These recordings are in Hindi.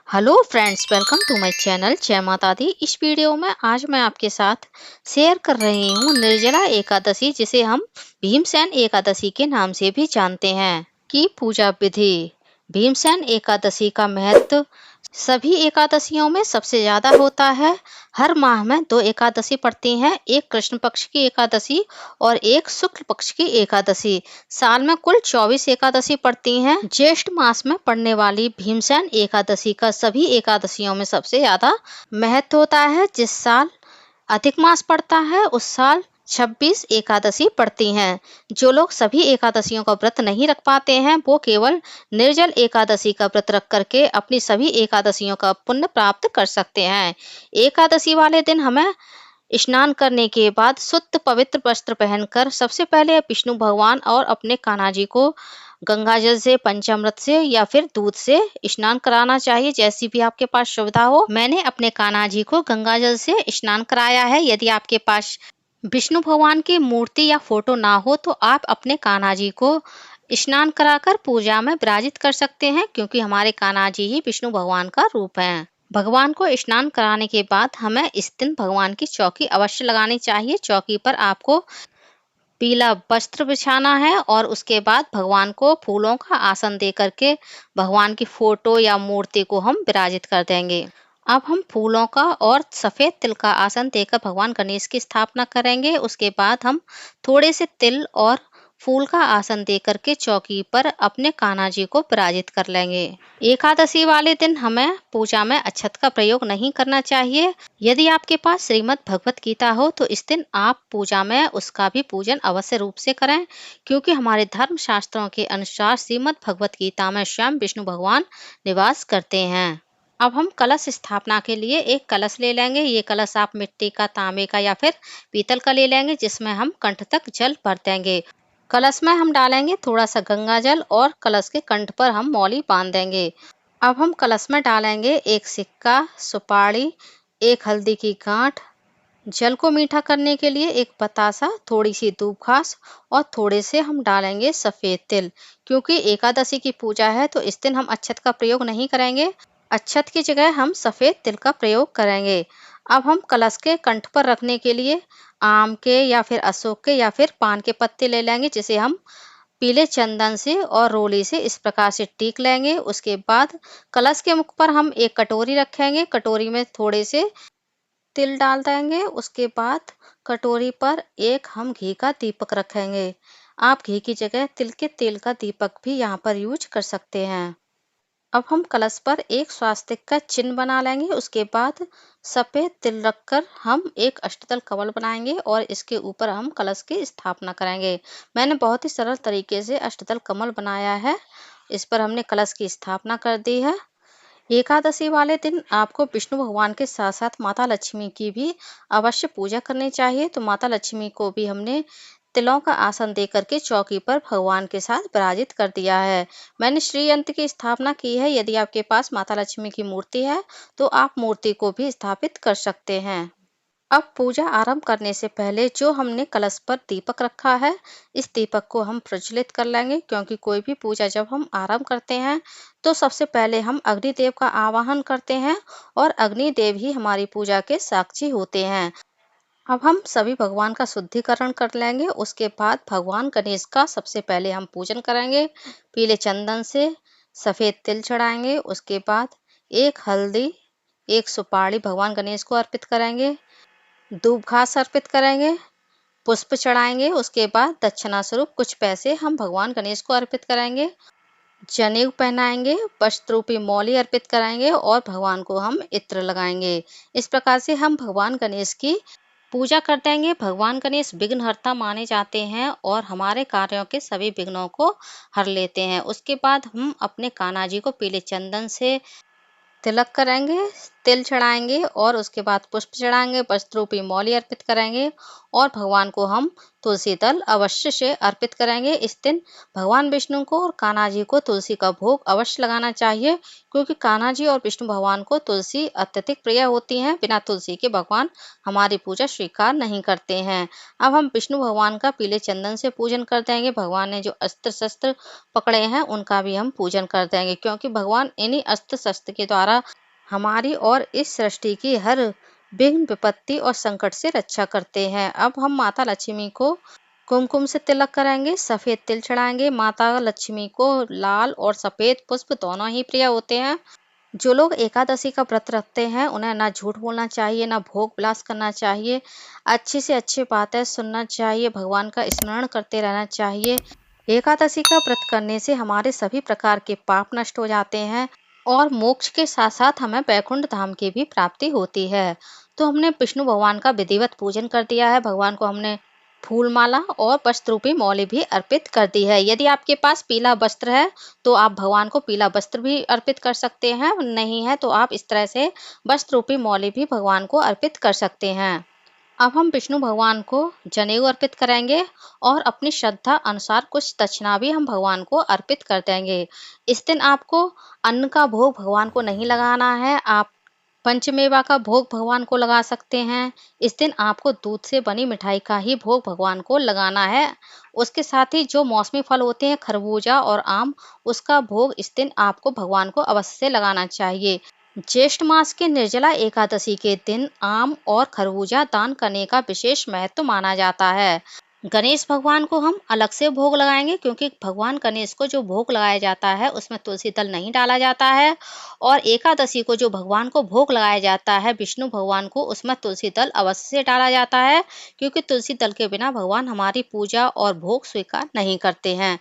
Hello friends, welcome to my channel जय माता दी। इस वीडियो में आज मैं आपके साथ शेयर कर रही हूँ निर्जला एकादशी, जिसे हम भीमसेन एकादशी के नाम से भी जानते हैं, की पूजा विधि। भीमसेन एकादशी का महत्व सभी एकादशियों में सबसे ज्यादा होता है। हर माह में दो एकादशी पड़ती हैं, एक कृष्ण पक्ष की एकादशी और एक शुक्ल पक्ष की एकादशी। साल में कुल 24 एकादशी पड़ती हैं। ज्येष्ठ मास में पड़ने वाली भीमसेन एकादशी का सभी एकादशियों में सबसे ज्यादा महत्व होता है। जिस साल अधिक मास पड़ता है उस साल 26 एकादशी पड़ती हैं। जो लोग सभी एकादशियों का व्रत नहीं रख पाते हैं वो केवल निर्जल एकादशी का व्रत रख करके अपनी सभी एकादशियों का पुण्य प्राप्त कर सकते हैं। एकादशी वाले दिन हमें स्नान करने के बाद शुद्ध पवित्र वस्त्र पहनकर सबसे पहले विष्णु भगवान और अपने कान्हा जी को गंगा जल से, पंचामृत से या फिर दूध से स्नान कराना चाहिए, जैसी भी आपके पास सुविधा हो। मैंने अपने कान्हा जी को गंगा जल से स्नान कराया है। यदि आपके पास विष्णु भगवान की मूर्ति या फोटो ना हो तो आप अपने कान्हा जी को स्नान कराकर पूजा में विराजित कर सकते हैं, क्योंकि हमारे कान्हा जी ही विष्णु भगवान का रूप हैं। भगवान को स्नान कराने के बाद हमें इस दिन भगवान की चौकी अवश्य लगानी चाहिए। चौकी पर आपको पीला वस्त्र बिछाना है और उसके बाद भगवान को फूलों का आसन दे करके भगवान की फोटो या मूर्ति को हम विराजित कर देंगे। अब हम फूलों का और सफेद तिल का आसन देकर भगवान गणेश की स्थापना करेंगे। उसके बाद हम थोड़े से तिल और फूल का आसन दे करके चौकी पर अपने कान्हा जी को विराजित कर लेंगे। एकादशी वाले दिन हमें पूजा में अक्षत का प्रयोग नहीं करना चाहिए। यदि आपके पास श्रीमद् भगवत गीता हो तो इस दिन आप पूजा में उसका भी पूजन अवश्य रूप से करें, क्योंकि हमारे धर्म शास्त्रों के अनुसार श्रीमद् भगवत गीता में स्वयं विष्णु भगवान निवास करते हैं। अब हम कलश स्थापना के लिए एक कलश ले लेंगे। ये कलश आप मिट्टी का, तांबे का या फिर पीतल का ले लेंगे, जिसमें हम कंठ तक जल भर देंगे। कलश में हम डालेंगे थोड़ा सा गंगा जल और कलश के कंठ पर हम मौली बांध देंगे। अब हम कलश में डालेंगे एक सिक्का, सुपारी, एक हल्दी की गांठ, जल को मीठा करने के लिए एक बतासा, थोड़ी सी दूब घास और थोड़े से हम डालेंगे सफेद तिल। क्योंकि एकादशी की पूजा है तो इस दिन हम अक्षत का प्रयोग नहीं करेंगे। अक्षत की जगह हम सफेद तिल का प्रयोग करेंगे। अब हम कलश के कंठ पर रखने के लिए आम के या फिर अशोक के या फिर पान के पत्ते ले लेंगे, जिसे हम पीले चंदन से और रोली से इस प्रकार से टीक लेंगे। उसके बाद कलश के मुख पर हम एक कटोरी रखेंगे। कटोरी में थोड़े से तिल डाल देंगे। उसके बाद कटोरी पर एक हम घी का दीपक रखेंगे। आप घी की जगह तिल के तेल का दीपक भी यहाँ पर यूज कर सकते हैं। अब हम कलश पर एक स्वास्तिक का चिन्ह बना लेंगे। उसके बाद सफेद तिल रखकर हम एक अष्टदल कमल बनाएंगे और इसके ऊपर हम कलश की स्थापना करेंगे। मैंने बहुत ही सरल तरीके से अष्टदल कमल बनाया है। इस पर हमने कलश की स्थापना कर दी है। एकादशी वाले दिन आपको विष्णु भगवान के साथ साथ माता लक्ष्मी की भी अवश्य पूजा करनी चाहिए। तो माता लक्ष्मी को भी हमने तिलों का आसन दे करके चौकी पर भगवान के साथ विराजित कर दिया है। मैंने श्री यंत्र की स्थापना की है। यदि आपके पास माता लक्ष्मी की मूर्ति है तो आप मूर्ति को भी स्थापित कर सकते हैं। अब पूजा आरंभ करने से पहले जो हमने कलश पर दीपक रखा है, इस दीपक को हम प्रज्वलित कर लेंगे, क्योंकि कोई भी पूजा जब हम आरंभ करते हैं तो सबसे पहले हम अग्निदेव का आवाहन करते हैं और अग्निदेव ही हमारी पूजा के साक्षी होते हैं। अब हम सभी भगवान का शुद्धिकरण कर लेंगे। उसके बाद भगवान गणेश का सबसे पहले हम पूजन करेंगे। पीले चंदन से सफेद तिल चढ़ाएंगे। उसके बाद एक हल्दी, एक सुपारी भगवान गणेश को अर्पित करेंगे। दूब घास अर्पित करेंगे, पुष्प चढ़ाएंगे। उसके बाद दक्षिणा स्वरूप कुछ पैसे हम भगवान गणेश को अर्पित करेंगे। जनेऊ पहनाएंगे, वस्त्र रूपी मौली अर्पित कराएंगे और भगवान को हम इत्र लगाएंगे। इस प्रकार से हम भगवान गणेश की पूजा कर देंगे। भगवान गणेश विघ्नहर्ता माने जाते हैं और हमारे कार्यों के सभी विघ्नों को हर लेते हैं। उसके बाद हम अपने कान्हा जी को पीले चंदन से तिलक करेंगे, तिल चढ़ाएंगे और उसके बाद पुष्प चढ़ाएंगे, वस्त्र रूपी मौली अर्पित करेंगे और भगवान को हम तुलसी दल अवश्य से अर्पित करेंगे। इस दिन भगवान विष्णु को और कान्हा जी को तुलसी का भोग अवश्य लगाना चाहिए, क्योंकि कान्हा जी और विष्णु भगवान को तुलसी अत्यधिक प्रिय होती है। बिना तुलसी के भगवान हमारी पूजा स्वीकार नहीं करते हैं। अब हम विष्णु भगवान का पीले चंदन से पूजन कर देंगे। भगवान ने जो अस्त्र शस्त्र पकड़े हैं उनका भी हम पूजन कर देंगे, क्योंकि भगवान इन्हीं अस्त्र शस्त्र के द्वारा हमारी और इस सृष्टि की हर विघ्न विपत्ति और संकट से रक्षा करते हैं। अब हम माता लक्ष्मी को कुमकुम से तिलक कराएंगे, सफेद तिल चढ़ाएंगे। माता लक्ष्मी को लाल और सफेद पुष्प दोनों ही प्रिय होते हैं। जो लोग एकादशी का व्रत रखते हैं उन्हें ना झूठ बोलना चाहिए, ना भोग विलास करना चाहिए। अच्छी से अच्छी बातें सुनना चाहिए, भगवान का स्मरण करते रहना चाहिए। एकादशी का व्रत करने से हमारे सभी प्रकार के पाप नष्ट हो जाते हैं और मोक्ष के साथ साथ हमें वैकुंठ धाम की भी प्राप्ति होती है। तो हमने विष्णु भगवान का विधिवत पूजन कर दिया है। भगवान को हमने फूल माला और वस्त्र रूपी मौली भी अर्पित कर दी है। यदि आपके पास पीला वस्त्र है तो आप भगवान को पीला वस्त्र भी अर्पित कर सकते हैं, नहीं है तो आप इस तरह से वस्त्र रूपी मौली भी भगवान को अर्पित कर सकते हैं। अब हम विष्णु भगवान को जनेऊ अर्पित करेंगे और अपनी श्रद्धा अनुसार कुछ दक्षिणा भी हम भगवान को अर्पित कर देंगे। इस दिन आपको अन्न का भोग भगवान को नहीं लगाना है, आप पंचमेवा का भोग भगवान को लगा सकते हैं। इस दिन आपको दूध से बनी मिठाई का ही भोग भगवान को लगाना है। उसके साथ ही जो मौसमी फल होते हैं खरबूजा और आम, उसका भोग इस दिन आपको भगवान को अवश्य लगाना चाहिए। ज्येष्ठ मास के निर्जला एकादशी के दिन आम और खरबूजा दान करने का विशेष महत्व माना जाता है। गणेश भगवान को हम अलग से भोग लगाएंगे, क्योंकि भगवान गणेश को जो भोग लगाया जाता है उसमें तुलसी दल नहीं डाला जाता है। और एकादशी को जो भगवान को भोग लगाया जाता है विष्णु भगवान को, उसमें तुलसी दल अवश्य से डाला जाता है, क्योंकि तुलसी दल के बिना भगवान हमारी पूजा और भोग स्वीकार नहीं करते हैं।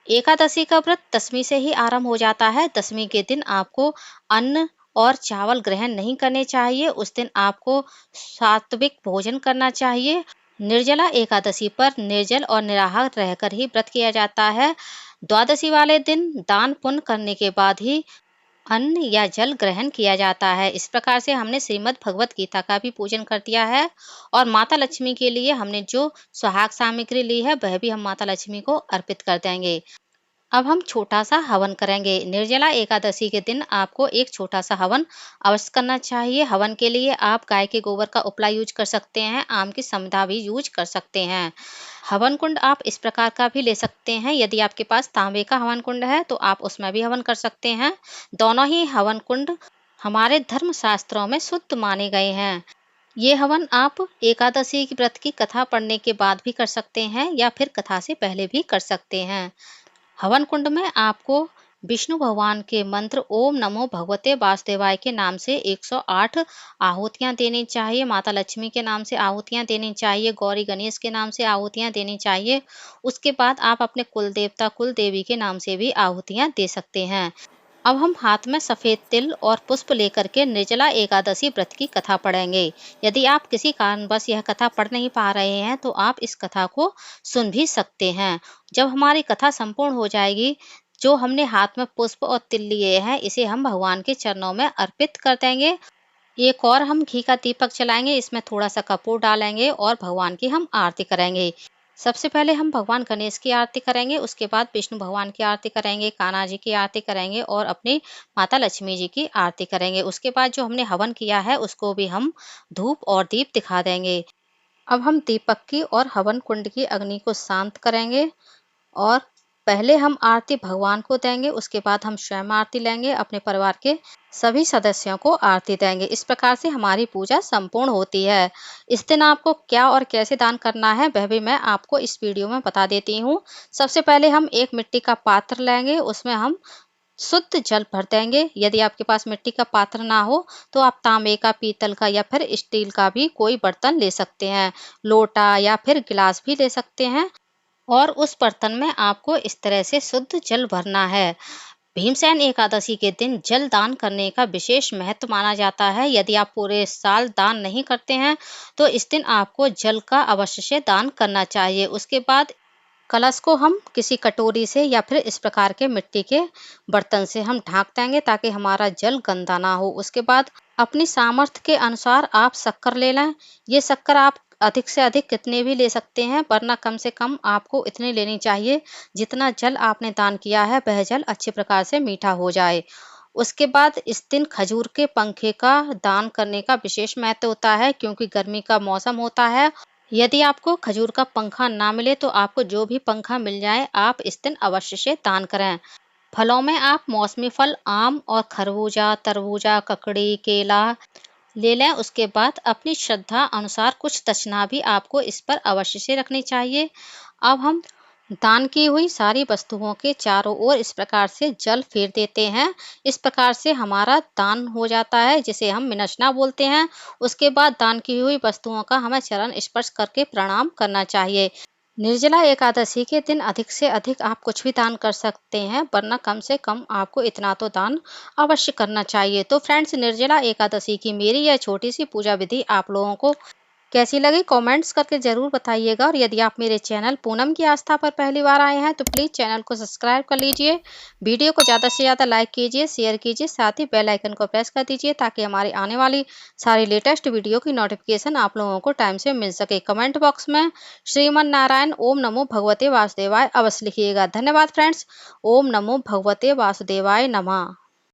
एकादशी का व्रत दशमी से ही आरंभ हो जाता है। दशमी के दिन आपको अन्न और चावल ग्रहण नहीं करने चाहिए। उस दिन आपको सात्विक भोजन करना चाहिए। निर्जला एकादशी पर निर्जल और निराहार रहकर ही व्रत किया जाता है। द्वादशी वाले दिन दान पुण्य करने के बाद ही अन्न या जल ग्रहण किया जाता है। इस प्रकार से हमने श्रीमद् भगवत गीता का भी पूजन कर दिया है और माता लक्ष्मी के लिए हमने जो सुहाग सामग्री ली है वह भी हम माता लक्ष्मी को अर्पित कर देंगे। अब हम छोटा सा हवन करेंगे। निर्जला एकादशी के दिन आपको एक छोटा सा हवन अवश्य करना चाहिए। हवन के लिए आप गाय के गोबर का उपला यूज कर सकते हैं, आम की समिधा भी यूज कर सकते हैं। हवन कुंड आप इस प्रकार का भी ले सकते हैं। यदि आपके पास तांबे का हवन कुंड है तो आप उसमें भी हवन कर सकते हैं। दोनों ही हवन कुंड हमारे धर्म शास्त्रों में शुद्ध माने गए हैं। ये हवन आप एकादशी की व्रत की कथा पढ़ने के बाद भी कर सकते हैं या फिर कथा से पहले भी कर सकते हैं। हवन कुंड में आपको विष्णु भगवान के मंत्र ओम नमो भगवते वासुदेवाय के नाम से 108 आहुतियां देनी चाहिए। माता लक्ष्मी के नाम से आहुतियां देनी चाहिए। गौरी गणेश के नाम से आहुतियां देनी चाहिए। उसके बाद आप अपने कुल देवता कुल देवी के नाम से भी आहुतियां दे सकते हैं। अब हम हाथ में सफेद तिल और पुष्प लेकर के निर्जला एकादशी व्रत की कथा पढ़ेंगे। यदि आप किसी कारणवश यह कथा पढ़ नहीं पा रहे हैं तो आप इस कथा को सुन भी सकते हैं। जब हमारी कथा संपूर्ण हो जाएगी, जो हमने हाथ में पुष्प और तिल लिए हैं इसे हम भगवान के चरणों में अर्पित कर देंगे। एक और हम घी का दीपक जलाएंगे, इसमें थोड़ा सा कपूर डालेंगे और भगवान की हम आरती करेंगे। सबसे पहले हम भगवान गणेश की आरती करेंगे, उसके बाद विष्णु भगवान की आरती करेंगे, कान्हा जी की आरती करेंगे और अपनी माता लक्ष्मी जी की आरती करेंगे। उसके बाद जो हमने हवन किया है उसको भी हम धूप और दीप दिखा देंगे। अब हम दीपक की और हवन कुंड की अग्नि को शांत करेंगे और पहले हम आरती भगवान को देंगे, उसके बाद हम स्वयं आरती लेंगे, अपने परिवार के सभी सदस्यों को आरती देंगे। इस प्रकार से हमारी पूजा संपूर्ण होती है। इस दिन आपको क्या और कैसे दान करना है वह भी मैं आपको इस वीडियो में बता देती हूँ। सबसे पहले हम एक मिट्टी का पात्र लेंगे, उसमें हम शुद्ध जल भर देंगे। यदि आपके पास मिट्टी का पात्र ना हो तो आप तांबे का, पीतल का या फिर स्टील का भी कोई बर्तन ले सकते हैं। लोटा या फिर गिलास भी ले सकते हैं और उस बर्तन में आपको इस तरह से शुद्ध जल भरना है। भीमसेन एकादशी के दिन जल दान करने का विशेष महत्व माना जाता है। यदि आप पूरे साल दान नहीं करते हैं तो इस दिन आपको जल का अवश्य से दान करना चाहिए। उसके बाद कलश को हम किसी कटोरी से या फिर इस प्रकार के मिट्टी के बर्तन से हम ढांक देंगे ताकि हमारा जल गंदा ना हो। उसके बाद अपनी सामर्थ्य के अनुसार आप शक्कर ले लें। ये शक्कर आप अधिक से अधिक कितने भी ले सकते हैं, वरना कम से कम आपको इतनी लेनी चाहिए जितना जल आपने दान किया है वह जल अच्छे प्रकार से मीठा हो जाए। उसके बाद इस दिन खजूर के पंखे का दान करने का विशेष महत्व होता है, क्योंकि गर्मी का मौसम होता है। यदि आपको खजूर का पंखा ना मिले तो आपको जो भी पंखा मिल जाए आप इस दिन अवश्य से दान करें। फलों में आप मौसमी फल आम और खरबूजा, तरबूजा, ककड़ी, केला ले लें। उसके बाद अपनी श्रद्धा अनुसार कुछ दक्षिणा भी आपको इस पर अवश्य से रखनी चाहिए। अब हम दान की हुई सारी वस्तुओं के चारों ओर इस प्रकार से जल फेर देते हैं। इस प्रकार से हमारा दान हो जाता है, जिसे हम मिनचना बोलते हैं। उसके बाद दान की हुई वस्तुओं का हमें चरण स्पर्श करके प्रणाम करना चाहिए। निर्जला एकादशी के दिन अधिक से अधिक आप कुछ भी दान कर सकते हैं, वरना कम से कम आपको इतना तो दान अवश्य करना चाहिए। तो फ्रेंड्स, निर्जला एकादशी की मेरी यह छोटी सी पूजा विधि आप लोगों को कैसी लगी कमेंट्स करके ज़रूर बताइएगा। और यदि आप मेरे चैनल पूनम की आस्था पर पहली बार आए हैं तो प्लीज़ चैनल को सब्सक्राइब कर लीजिए। वीडियो को ज़्यादा से ज़्यादा लाइक कीजिए, शेयर कीजिए, साथ ही बेल आइकन को प्रेस कर दीजिए ताकि हमारी आने वाली सारी लेटेस्ट वीडियो की नोटिफिकेशन आप लोगों को टाइम से मिल सके। कमेंट बॉक्स में श्रीमन नारायण ओम नमो भगवते वासुदेवाय अवश्य लिखिएगा। धन्यवाद फ्रेंड्स। ओम नमो भगवते वासुदेवाय नमः।